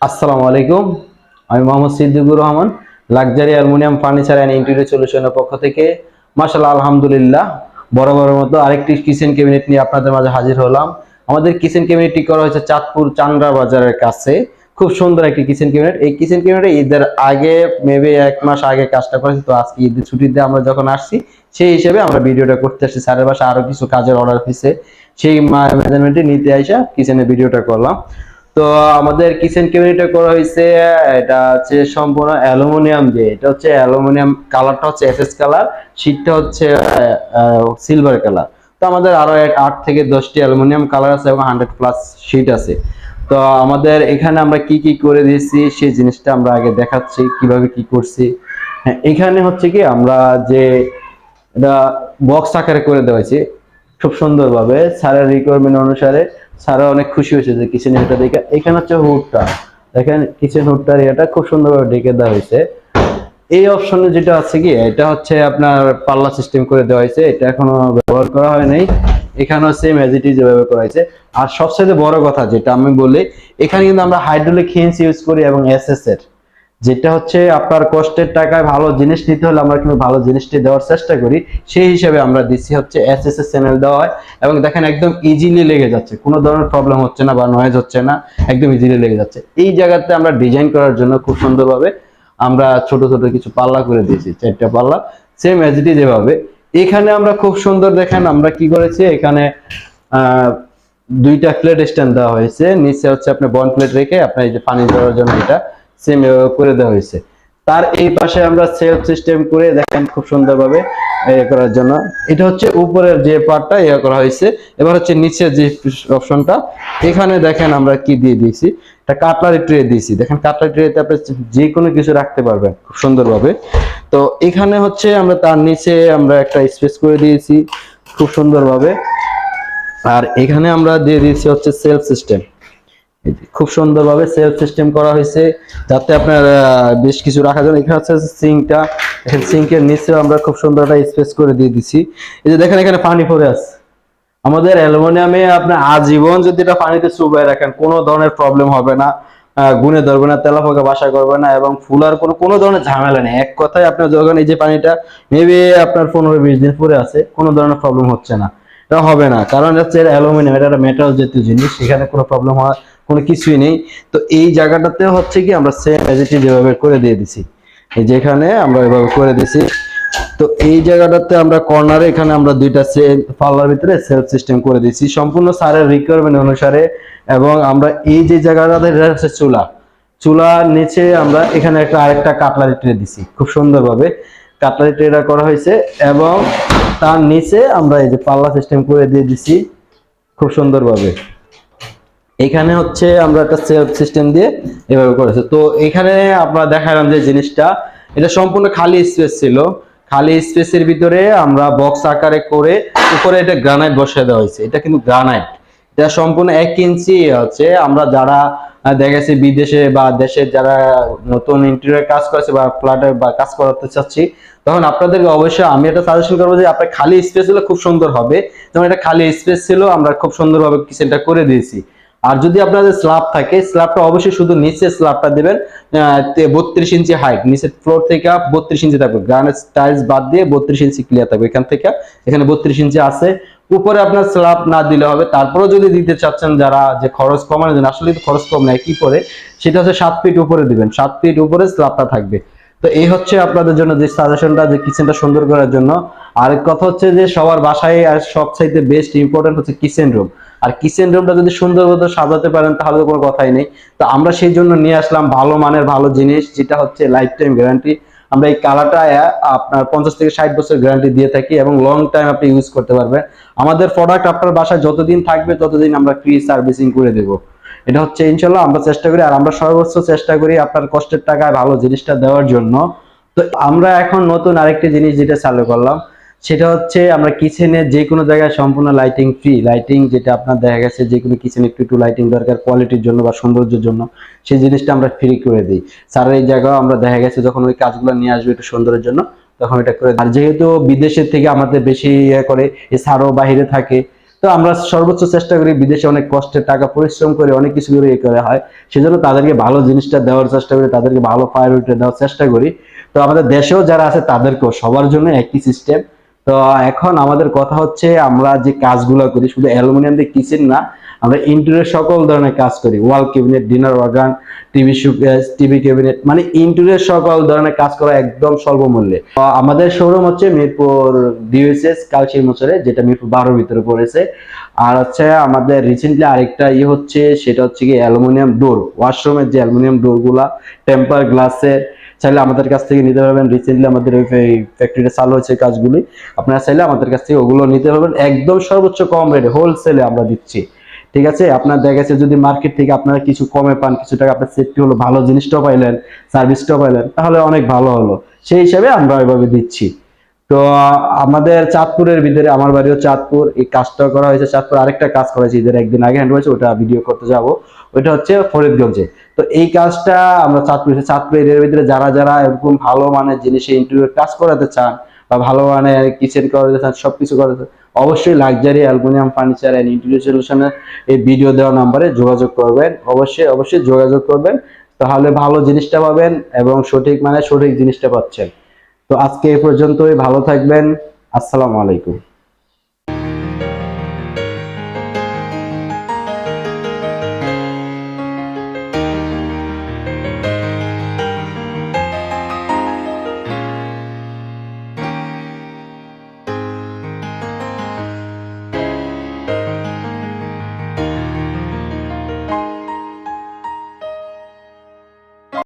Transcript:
আসসালামু আলাইকুম। আমি Mohammad Siddiqur Rahman, luxury aluminium furniture and interior সলিউশনের পক্ষ থেকে মাশাআল্লাহ আলহামদুলিল্লাহ বরাবরের মতো আরেকটি কিচেন ক্যাবিনেট নিয়ে আপনাদের মাঝে হাজির হলাম। আমাদের কিচেন ক্যাবিনেটটি করা হয়েছে চাঁদপুর চাংড়া বাজারের কাছে। খুব সুন্দর একটি কিচেন ক্যাবিনেট। এই কিচেন ক্যাবিনেটে ঈদের আগে মেবি 1 মাস আগে কাজটা করেছি, তো আজকে ঈদের ছুটিতে আমরা যখন আসছি সেই হিসেবে আমরা ভিডিওটা করতে আসছি। স্যারের বাসায় আরো কিছু কাজের অর্ডার হয়েছে, সেই মেজারমেন্টে নিতে আইসা কিচেনের ভিডিওটা করলাম। তো আমাদের কিচেন ক্যাবিনেটটা করা হয়েছে, এটা হচ্ছে সম্পূর্ণ অ্যালুমিনিয়াম দিয়ে। এটা হচ্ছে অ্যালুমিনিয়াম, কালারটা হচ্ছে এসএস কালার, শীটটা হচ্ছে সিলভার কালার। তো আমাদের আরো 8 থেকে 10টি অ্যালুমিনিয়াম কালার আছে এবং 100+ শীট আছে। তো আমাদের এখানে আমরা কি কি করে দিয়েছি সেই জিনিসটা আমরা আগে দেখাচ্ছি কিভাবে কি করছি। হ্যাঁ, এখানে হচ্ছে কি আমরা যে এটা বক্স আকারে করে দেওয়া হয়েছে খুব সুন্দরভাবে স্যারের রিকোয়ারমেন্ট অনুসারে। স্যারও অনেক খুশি হয়েছে যে কিচেন এটা দেখে। এখানে হচ্ছে হুডটা দেখেন, কিচেন হুডটার এটা খুব সুন্দরভাবে ঢেকে দেওয়া হয়েছে। এই অপশনে যেটা আছে কি, এটা হচ্ছে আপনার পাল্লা সিস্টেম করে দেওয়া হয়েছে, এটা এখনো ব্যবহার করা হয় নাই। এখানেও সেম অ্যাজ ইট ইজ ব্যবহার করা হয়েছে। আর সবচেয়ে বড় কথা যেটা আমি বলি, এখানে কিন্তু আমরা হাইড্রোলিক হিঞ্জ ইউজ করি এবং এসএস এর, যেটা হচ্ছে আপনার কষ্টের টাকায় ভালো জিনিস নিতে হলে আমরা কিন্তু ভালো জিনিসটি দেওয়ার চেষ্টা করি। সেই হিসেবে আমরা দিচ্ছি হচ্ছে এসএস এর চ্যানেল দেওয়া হয় এবং দেখেন একদম ইজিলি লেগে যাচ্ছে, কোনো ধরনের প্রবলেম হচ্ছে না বা নয়েজ হচ্ছে না, একদম ইজিলি লেগে যাচ্ছে। এই জায়গাতে আমরা ডিজাইন করার জন্য খুব সুন্দরভাবে আমরা ছোট ছোট কিছু পাল্লা করে দিয়েছি, 4টা পাল্লা সেম এজ ইট ইজ এভাবে। এখানে আমরা খুব সুন্দর দেখেন আমরা কি করেছি, এখানে আহ 2টা প্লেট স্ট্যান্ড দেওয়া হয়েছে, নিচে হচ্ছে আপনি বন প্লেট রেখে আপনার এই যে পানি দেওয়ার জন্য এটা সেম করে দেওয়া হয়েছে। তার এই পাশে আমরা সেলফ সিস্টেম করে দেখেন খুব সুন্দরভাবে করার জন্য। এটা হচ্ছে উপরের যে পার্টটা ইয়ে করা হয়েছে। এবার হচ্ছে নিচের যে অপশনটা, এখানে দেখেন আমরা কি দিয়ে দিয়েছি, এটা কাটলারি ট্রে দিয়েছি। দেখেন কাটলারি ট্রেতে আপনি যে কোনো কিছু রাখতে পারবেন খুব সুন্দরভাবে। তো এখানে হচ্ছে আমরা তার নিচে আমরা একটা স্পেস করে দিয়েছি খুব সুন্দরভাবে। আর এখানে আমরা দিয়ে দিয়েছি হচ্ছে সেলফ সিস্টেম, খুব সুন্দরভাবে সেলফ সিস্টেম করা হয়েছে যাতে আপনার বেশ কিছু রাখা যায়। এখানে হচ্ছে সিঙ্কটা, এখানে সিঙ্কের নিচে আমরা খুব সুন্দর একটা স্পেস করে দিয়ে দিছি। এই যে দেখেন এখানে পানি পড়ে আছে। আমাদের অ্যালুমিনিয়ামে আপনার আজীবন যদি এটা পানিতে চুবাই রাখেন কোনো ধরনের প্রবলেম হবে না, গুনে ধরবে না, তেলাপোকা বাসা করবে না এবং ফুলার কোনো ধরনের ঝামেলা নেই। এক কথায় আপনার যখন এই যে পানিটা মেবি আপনার 15-20 দিন পরে আছে, কোনো ধরনের প্রবলেম হচ্ছে না, এটা হবে না। কারণ হচ্ছে অ্যালুমিনিয়াম, এটা একটা মেটাল জাতীয় জিনিস, সেখানে কোনো প্রবলেম হওয়ার কোনো কিছুই নেই। তো এই জায়গাটাতে হচ্ছে কি আমরা সেম এজ ইট ইজ যেভাবে করে দিয়ে দিছি, এই যেখানে আমরা এভাবে করে দিছি। তো এই জায়গাটাতে আমরা কর্নারে এখানে আমরা 2টা পাল্লার ভিতরে সেলফ সিস্টেম করে দিয়েছি সম্পূর্ণ স্যারের রিকোয়ারমেন্ট অনুসারে। এবং আমরা এই যে জায়গাটাতে হচ্ছে চুলা, চুলার নিচে আমরা এখানে আরেকটা কাটলারি ট্রে দিছি খুব সুন্দরভাবে। কাটলারি ট্রেটা করা হয়েছে এবং তার নিচে আমরা এই যে পাল্লা সিস্টেম করে দিয়ে দিছি খুব সুন্দরভাবে। এখানে হচ্ছে আমরা একটা সেলফ সিস্টেম দিয়ে এভাবে করেছে। তো এখানে আপনারা দেখালাম যে জিনিসটা, এটা সম্পূর্ণ খালি স্পেস ছিল। খালি স্পেসের ভিতরে আমরা বক্স আকারে করে উপরে এটা গ্রানাইট বসিয়ে দেওয়া হয়েছে। এটা কিন্তু গ্রানাইট, এটা সম্পূর্ণ 1 ইঞ্চি হচ্ছে। আমরা যারা দেখা গেছে বিদেশে বা দেশে যারা নতুন ইন্টেরিয়র কাজ করেছে বা ফ্ল্যাটে বা কাজ করাতে চাচ্ছি, তখন আপনাদেরকে অবশ্যই আমি এটা সাজেশন করবো যে আপনার খালি স্পেস হলে খুব সুন্দর হবে। যেমন এটা খালি স্পেস ছিল, আমরা খুব সুন্দরভাবে কিচেনটা করে দিয়েছি। আর যদি আপনাদের স্ল্যাব থাকে, স্ল্যাবটা অবশ্যই শুধু নিচে স্ল্যাবটা দিবেন 32 ইঞ্চি হাইট, নিচের ফ্লোর থেকে 32 ইঞ্চি থাকবে, গ্রানাইট টাইলস বাদ দিয়ে 32 ইঞ্চি ক্লিয়ার থাকবে। এখান থেকে এখানে 32 ইঞ্চি আছে। উপরে আপনার স্ল্যাব না দিলে হবে, তারপরেও যদি দিতে চাচ্ছেন যারা, যে খরচ কমানোর জন্য, আসলে খরচ কম নাই কি করে, সেটা হচ্ছে 7 ফিট উপরে দিবেন, 7 ফিট উপরে স্ল্যাবটা থাকবে। তো এই হচ্ছে আপনাদের জন্য যে সাজেশনটা, যে কিচেনটা সুন্দর করার জন্য। আরেক কথা হচ্ছে যে সবার বাসায় আর সবচাইতে বেস্ট ইম্পর্টেন্ট হচ্ছে কিচেন রুম। আর কিচেন রুমটা যদি সুন্দরভাবে সাজাতে পারেন তাহলে কোনো কথাই নেই। তো আমরা সেই জন্য নিয়ে আসলাম ভালো মানের ভালো জিনিস, যেটা হচ্ছে লাইফ টাইম গ্যারান্টি। আমরা এই কালারটা আপনার 50 থেকে 60 বছর গ্যারান্টি দিয়ে থাকি এবং লং টাইম আপনি ইউজ করতে পারবেন। আমাদের প্রোডাক্ট আপনার বাসায় যতদিন থাকবে ততদিন আমরা ফ্রি সার্ভিসিং করে দেব। এটা হচ্ছে ইনশাল্লাহ আমরা চেষ্টা করি, আর আমরা সর্বোচ্চ চেষ্টা করি আপনার কষ্টের টাকায় ভালো জিনিসটা দেওয়ার জন্য। তো আমরা এখন নতুন আরেকটি জিনিস যেটা চালু করলাম, সেটা হচ্ছে আমরা কিচেনে যে কোনো জায়গায় সম্পূর্ণ লাইটিং ফ্রি। লাইটিং যেটা আপনার দেখা গেছে যে কোনো কিচেনে একটু একটু লাইটিং দরকার কোয়ালিটির জন্য বা সৌন্দর্যের জন্য, সেই জিনিসটা আমরা ফ্রি করে দিই। স্যার এই জায়গায় আমরা দেখা গেছে যখন ওই কাজগুলো নিয়ে আসবে একটু সৌন্দর্যের জন্য, তখন এটা করে। আর যেহেতু বিদেশের থেকে আমাদের বেশি ইয়ে করে, এ স্যারও বাহিরে থাকে, তো তো আমরা সর্বোচ্চ চেষ্টা করি, বিদেশে অনেক কষ্টের টাকা পরিশ্রম করে অনেক কিছু করে করা হয়, সেজন্য তাদেরকে ভালো জিনিসটা দেওয়ার চেষ্টা করি, তাদেরকে ভালো প্রায়োরিটি দেওয়ার চেষ্টা করি। তো আমাদের দেশেও যারা আছে তাদেরকেও সবার জন্য একই সিস্টেম। তো এখন আমাদের কথা হচ্ছে, আমরা যে কাজগুলো করি শুধু অ্যালুমিনিয়াম দিয়ে কিচেন না, আমরা ইন্টেরিয়র সকল ধরনের কাজ করি, ওয়াল cabinet, dinner organ, TV showcase, TV cabinet, মানে ইন্টেরিয়র সকল ধরনের কাজ করা একদম স্বল্প মূল্যে। আমাদের শোরুম হচ্ছে মিরপুর ডিওএসএস কালচির মোচরে, যেটা মিরপুর 12 ভিতরে পড়েছে। আর হচ্ছে আমাদের রিসেন্টলি আরেকটা হচ্ছে, সেটা হচ্ছে কি অ্যালুমিনিয়াম ডোর, ওয়াশরুমের যে অ্যালুমিনিয়াম ডোর গুলা টেম্পার গ্লাসের, চাইলে আমাদের কাছ থেকে নিতে পারবেন। রিসেন্টলি আমাদের ওই ফ্যাক্টরিটা চালু হয়েছে কাজগুলি, আপনারা চাইলে আমাদের কাছ থেকে ওগুলো নিতে পারবেন একদম সর্বোচ্চ কম রেটে, হোলসেলে আমরা দিচ্ছি। ঠিক আছে, আপনার দেখা গেছে যদি মার্কেট থেকে আপনারা কিছু কমে পান, কিছু টাকা আপনার সেফটি হলো, ভালো জিনিসটাও পাইলেন, সার্ভিসটাও পাইলেন, তাহলে অনেক ভালো হলো। সেই হিসাবে আমরা ওইভাবে দিচ্ছি। তো আমাদের চাঁদপুরের ভিতরে, আমার বাড়িও চাঁদপুর, এই কাজটা করা হয়েছে চাঁদপুর। আরেকটা কাজ করা হয়েছে ঈদের একদিন আগে হ্যান্ড হয়েছে, ওটা ভিডিও করতে যাব, ওইটা হচ্ছে ফরিদগঞ্জে। তো এই কাজটা আমরা চাঁদপুর এরিয়ার ভিতরে যারা যারা এরকম ভালো মানের জিনিসে ইন্টেরিয়র কাজ করাতে চান বা ভালো মানের কিচেন করাতে চান, সবকিছু করাতে চান, অবশ্যই luxury aluminium furniture and interior সলিউশনের এই ভিডিও দেওয়া নাম্বারে যোগাযোগ করবেন। অবশ্যই অবশ্যই যোগাযোগ করবেন, তাহলে ভালো জিনিসটা পাবেন এবং সঠিক মানে সঠিক জিনিসটা পাচ্ছেন। তো আজকে এই পর্যন্তই, ভালো থাকবেন। আসসালামু আলাইকুম।